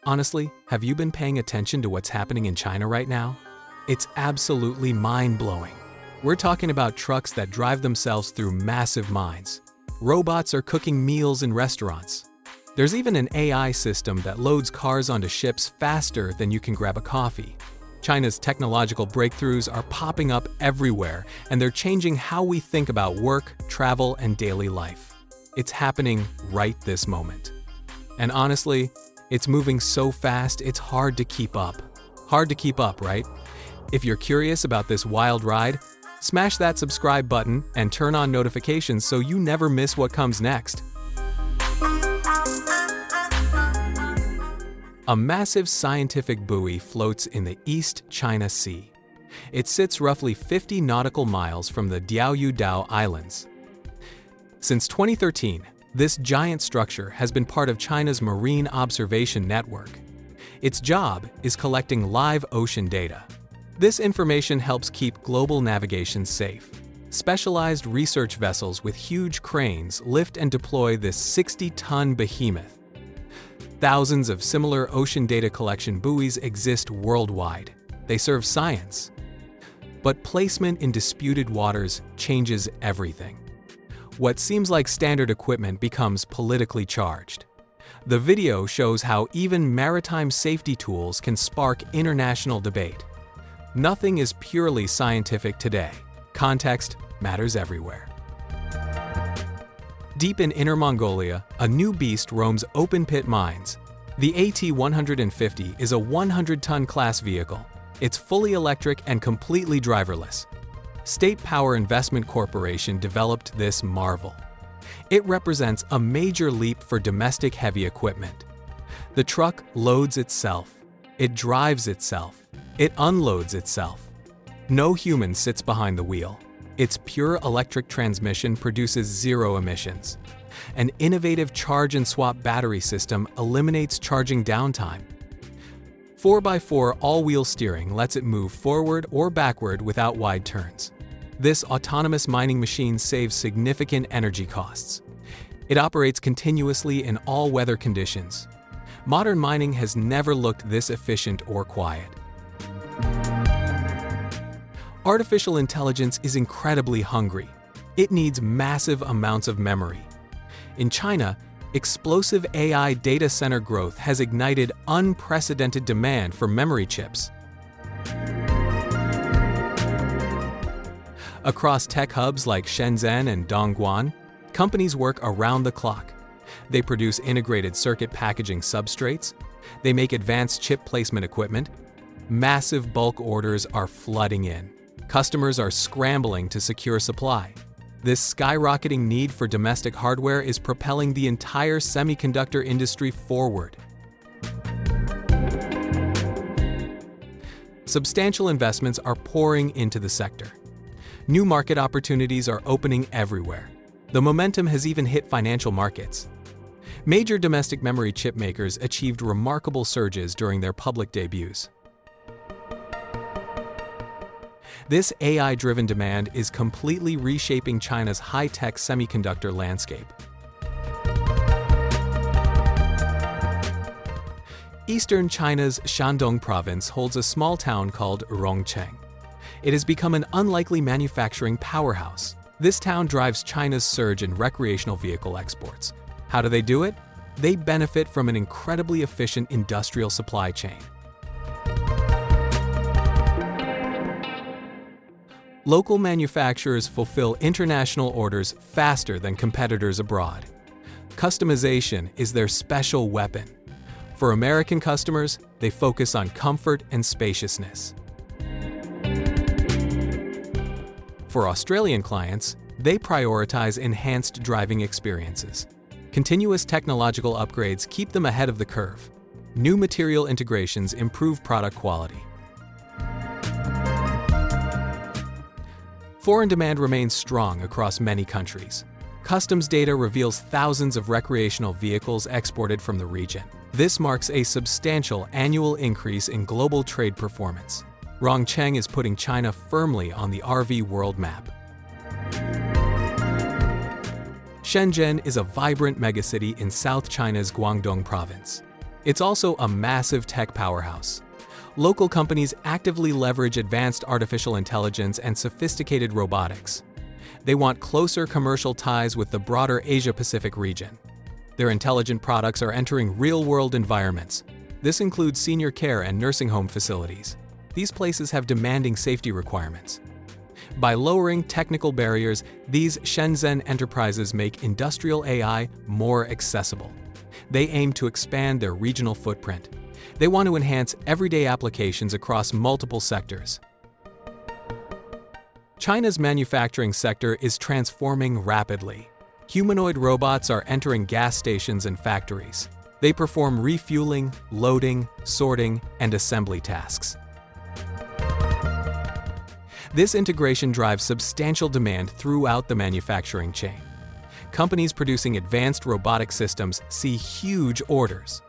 Honestly, have you been paying attention to what's happening in China right now? It's absolutely mind-blowing. We're talking about trucks that drive themselves through massive mines. Robots are cooking meals in restaurants. There's even an AI system that loads cars onto ships faster than you can grab a coffee. China's technological breakthroughs are popping up everywhere, and they're changing how we think about work, travel, and daily life. It's happening right this moment. And honestly, it's moving so fast, it's hard to keep up. Hard to keep up, right? If you're curious about this wild ride, smash that subscribe button and turn on notifications so you never miss what comes next. A massive scientific buoy floats in the East China Sea. It sits roughly 50 nautical miles from the Diaoyudao Islands. Since 2013, this giant structure has been part of China's marine observation network. Its job is collecting live ocean data. This information helps keep global navigation safe. Specialized research vessels with huge cranes lift and deploy this 60-ton behemoth. Thousands of similar ocean data collection buoys exist worldwide. They serve science. But placement in disputed waters changes everything. What seems like standard equipment becomes politically charged. The video shows how even maritime safety tools can spark international debate. Nothing is purely scientific today. Context matters everywhere. Deep in Inner Mongolia, a new beast roams open-pit mines. The AT-150 is a 100-ton class vehicle. It's fully electric and completely driverless. State Power Investment Corporation developed this marvel. It represents a major leap for domestic heavy equipment. The truck loads itself. It drives itself. It unloads itself. No human sits behind the wheel. Its pure electric transmission produces zero emissions. An innovative charge-and-swap battery system eliminates charging downtime. 4x4 all-wheel steering lets it move forward or backward without wide turns. This autonomous mining machine saves significant energy costs. It operates continuously in all weather conditions. Modern mining has never looked this efficient or quiet. Artificial intelligence is incredibly hungry. It needs massive amounts of memory. In China, explosive AI data center growth has ignited unprecedented demand for memory chips. Across tech hubs like Shenzhen and Dongguan, companies work around the clock. They produce integrated circuit packaging substrates. They make advanced chip placement equipment. Massive bulk orders are flooding in. Customers are scrambling to secure supply. This skyrocketing need for domestic hardware is propelling the entire semiconductor industry forward. Substantial investments are pouring into the sector. New market opportunities are opening everywhere. The momentum has even hit financial markets. Major domestic memory chip makers achieved remarkable surges during their public debuts. This AI-driven demand is completely reshaping China's high-tech semiconductor landscape. Eastern China's Shandong province holds a small town called Rongcheng. It has become an unlikely manufacturing powerhouse. This town drives China's surge in recreational vehicle exports. How do they do it? They benefit from an incredibly efficient industrial supply chain. Local manufacturers fulfill international orders faster than competitors abroad. Customization is their special weapon. For American customers, they focus on comfort and spaciousness. For Australian clients, they prioritize enhanced driving experiences. Continuous technological upgrades keep them ahead of the curve. New material integrations improve product quality. Foreign demand remains strong across many countries. Customs data reveals thousands of recreational vehicles exported from the region. This marks a substantial annual increase in global trade performance. Rongcheng is putting China firmly on the RV world map. Shenzhen is a vibrant megacity in South China's Guangdong province. It's also a massive tech powerhouse. Local companies actively leverage advanced artificial intelligence and sophisticated robotics. They want closer commercial ties with the broader Asia-Pacific region. Their intelligent products are entering real-world environments. This includes senior care and nursing home facilities. These places have demanding safety requirements. By lowering technical barriers, these Shenzhen enterprises make industrial AI more accessible. They aim to expand their regional footprint. They want to enhance everyday applications across multiple sectors. China's manufacturing sector is transforming rapidly. Humanoid robots are entering gas stations and factories. They perform refueling, loading, sorting, and assembly tasks. This integration drives substantial demand throughout the manufacturing chain. Companies producing advanced robotic systems see huge orders.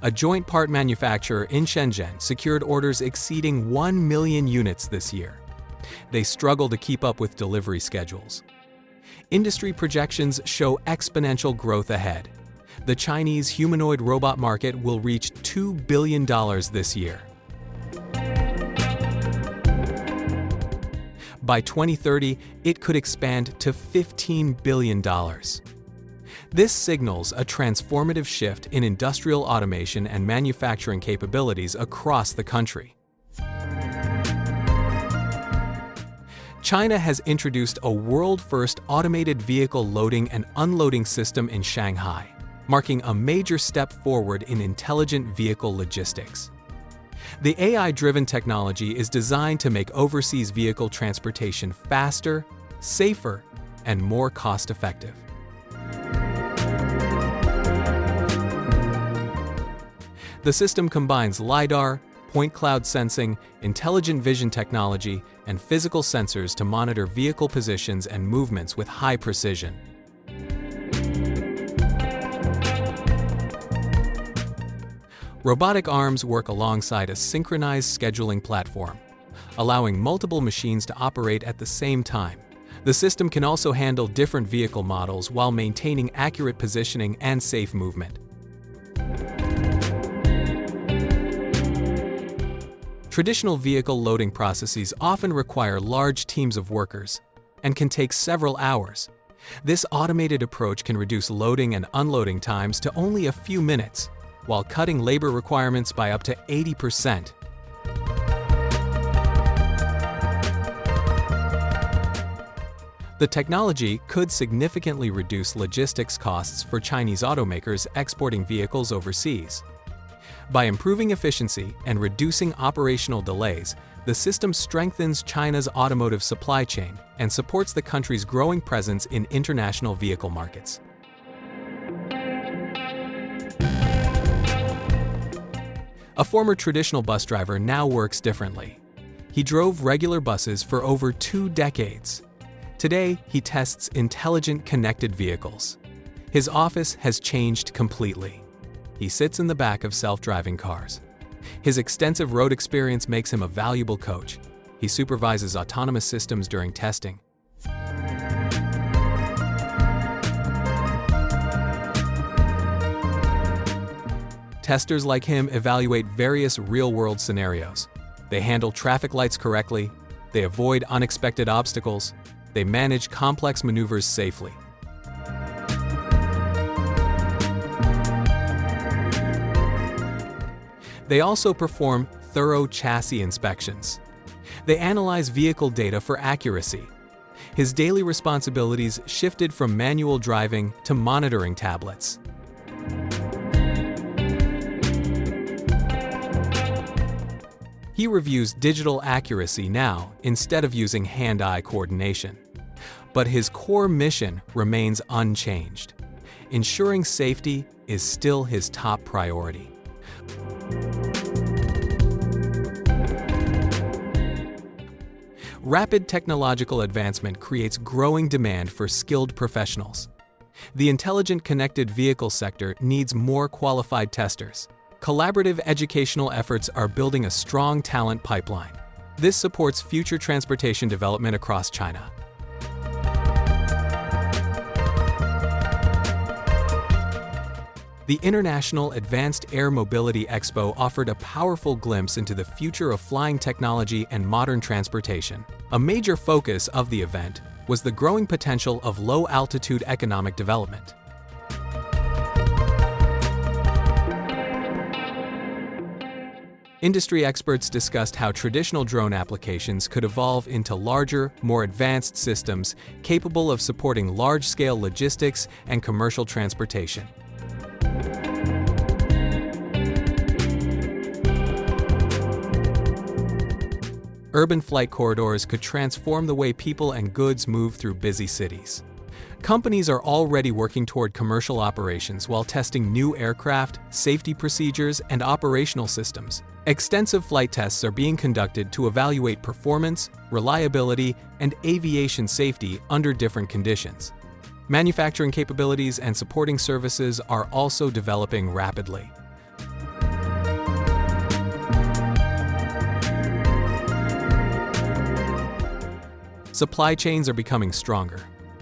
A joint part manufacturer in Shenzhen secured orders exceeding 1 million units this year. They struggle to keep up with delivery schedules. Industry projections show exponential growth ahead. The Chinese humanoid robot market will reach $2 billion this year. By 2030, it could expand to $15 billion. This signals a transformative shift in industrial automation and manufacturing capabilities across the country. China has introduced a world-first automated vehicle loading and unloading system in Shanghai, marking a major step forward in intelligent vehicle logistics. The AI-driven technology is designed to make overseas vehicle transportation faster, safer, and more cost-effective. The system combines LiDAR, point cloud sensing, intelligent vision technology, and physical sensors to monitor vehicle positions and movements with high precision. Robotic arms work alongside a synchronized scheduling platform, allowing multiple machines to operate at the same time. The system can also handle different vehicle models while maintaining accurate positioning and safe movement. Traditional vehicle loading processes often require large teams of workers and can take several hours. This automated approach can reduce loading and unloading times to only a few minutes, while cutting labor requirements by up to 80%. The technology could significantly reduce logistics costs for Chinese automakers exporting vehicles overseas. By improving efficiency and reducing operational delays, the system strengthens China's automotive supply chain and supports the country's growing presence in international vehicle markets. A former traditional bus driver now works differently. He drove regular buses for over 2 decades. Today, he tests intelligent connected vehicles. His office has changed completely. He sits in the back of self-driving cars. His extensive road experience makes him a valuable coach. He supervises autonomous systems during testing. Testers like him evaluate various real-world scenarios. They handle traffic lights correctly, they avoid unexpected obstacles, they manage complex maneuvers safely. They also perform thorough chassis inspections. They analyze vehicle data for accuracy. His daily responsibilities shifted from manual driving to monitoring tablets. He reviews digital accuracy now instead of using hand-eye coordination. But his core mission remains unchanged. Ensuring safety is still his top priority. Rapid technological advancement creates growing demand for skilled professionals. The intelligent connected vehicle sector needs more qualified testers. Collaborative educational efforts are building a strong talent pipeline. This supports future transportation development across China. The International Advanced Air Mobility Expo offered a powerful glimpse into the future of flying technology and modern transportation. A major focus of the event was the growing potential of low-altitude economic development. Industry experts discussed how traditional drone applications could evolve into larger, more advanced systems capable of supporting large-scale logistics and commercial transportation. Urban flight corridors could transform the way people and goods move through busy cities. Companies are already working toward commercial operations while testing new aircraft, safety procedures, and operational systems. Extensive flight tests are being conducted to evaluate performance, reliability, and aviation safety under different conditions. Manufacturing capabilities and supporting services are also developing rapidly. Supply chains are becoming stronger,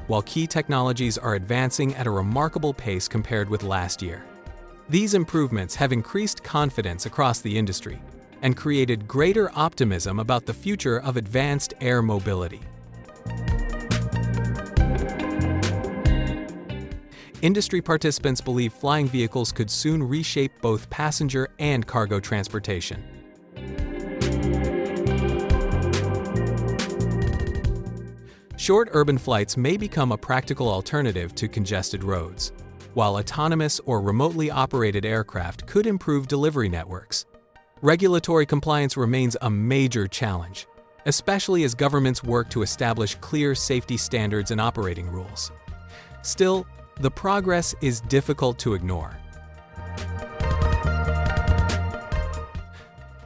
while key technologies are advancing at a remarkable pace compared with last year. These improvements have increased confidence across the industry and created greater optimism about the future of advanced air mobility. Industry participants believe flying vehicles could soon reshape both passenger and cargo transportation. Short urban flights may become a practical alternative to congested roads, while autonomous or remotely operated aircraft could improve delivery networks. Regulatory compliance remains a major challenge, especially as governments work to establish clear safety standards and operating rules. Still, the progress is difficult to ignore.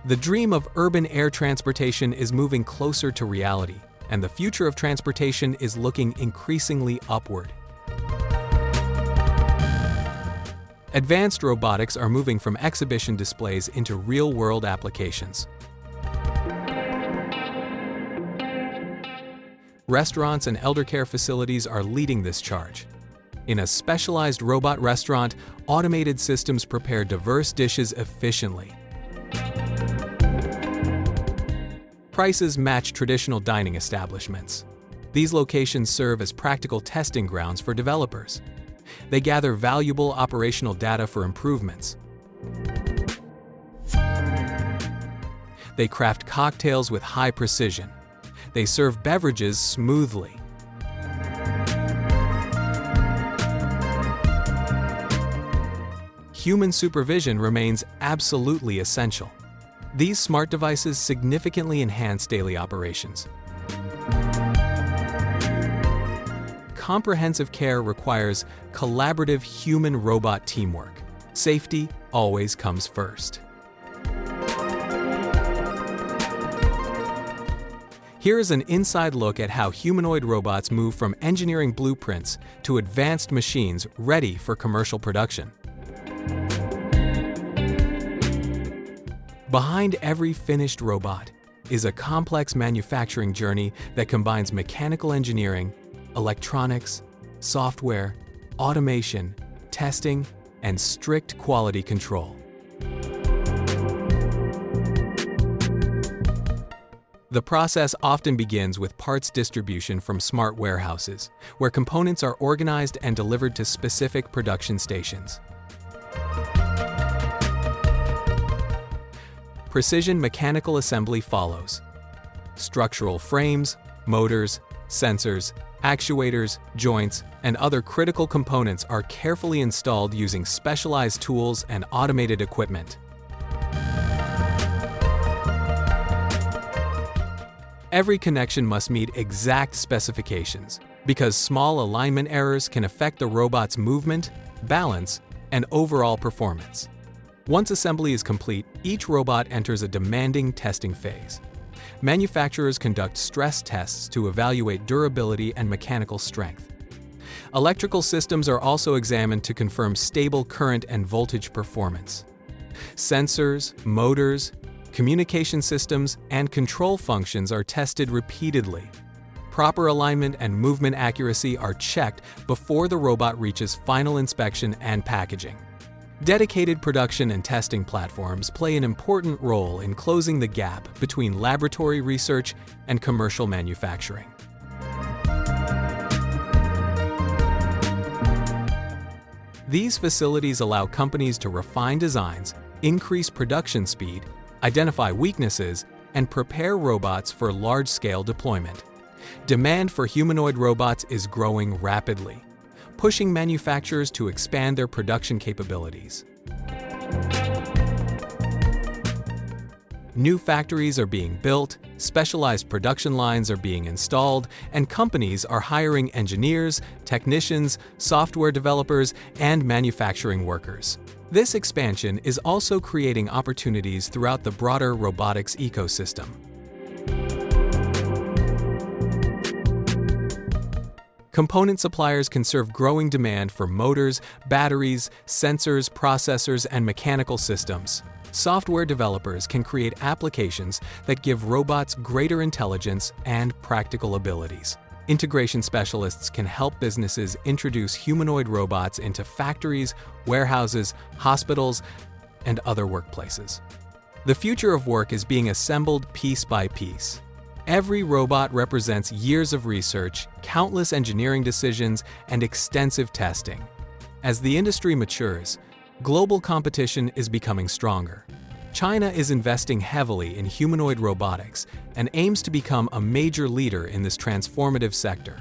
The dream of urban air transportation is moving closer to reality, and the future of transportation is looking increasingly upward. Advanced robotics are moving from exhibition displays into real-world applications. Restaurants and elder care facilities are leading this charge. In a specialized robot restaurant, automated systems prepare diverse dishes efficiently. Prices match traditional dining establishments. These locations serve as practical testing grounds for developers. They gather valuable operational data for improvements. They craft cocktails with high precision. They serve beverages smoothly. Human supervision remains absolutely essential. These smart devices significantly enhance daily operations. Comprehensive care requires collaborative human-robot teamwork. Safety always comes first. Here is an inside look at how humanoid robots move from engineering blueprints to advanced machines ready for commercial production. Behind every finished robot is a complex manufacturing journey that combines mechanical engineering, electronics, software, automation, testing, and strict quality control. The process often begins with parts distribution from smart warehouses, where components are organized and delivered to specific production stations. Precision mechanical assembly follows. Structural frames, motors, sensors, actuators, joints, and other critical components are carefully installed using specialized tools and automated equipment. Every connection must meet exact specifications, because small alignment errors can affect the robot's movement, balance, and overall performance. Once assembly is complete, each robot enters a demanding testing phase. Manufacturers conduct stress tests to evaluate durability and mechanical strength. Electrical systems are also examined to confirm stable current and voltage performance. Sensors, motors, communication systems, and control functions are tested repeatedly. Proper alignment and movement accuracy are checked before the robot reaches final inspection and packaging. Dedicated production and testing platforms play an important role in closing the gap between laboratory research and commercial manufacturing. These facilities allow companies to refine designs, increase production speed, identify weaknesses, and prepare robots for large-scale deployment. Demand for humanoid robots is growing rapidly, pushing manufacturers to expand their production capabilities. New factories are being built, specialized production lines are being installed, and companies are hiring engineers, technicians, software developers, and manufacturing workers. This expansion is also creating opportunities throughout the broader robotics ecosystem. Component suppliers can serve growing demand for motors, batteries, sensors, processors, and mechanical systems. Software developers can create applications that give robots greater intelligence and practical abilities. Integration specialists can help businesses introduce humanoid robots into factories, warehouses, hospitals, and other workplaces. The future of work is being assembled piece by piece. Every robot represents years of research, countless engineering decisions, and extensive testing. As the industry matures, global competition is becoming stronger. China is investing heavily in humanoid robotics and aims to become a major leader in this transformative sector.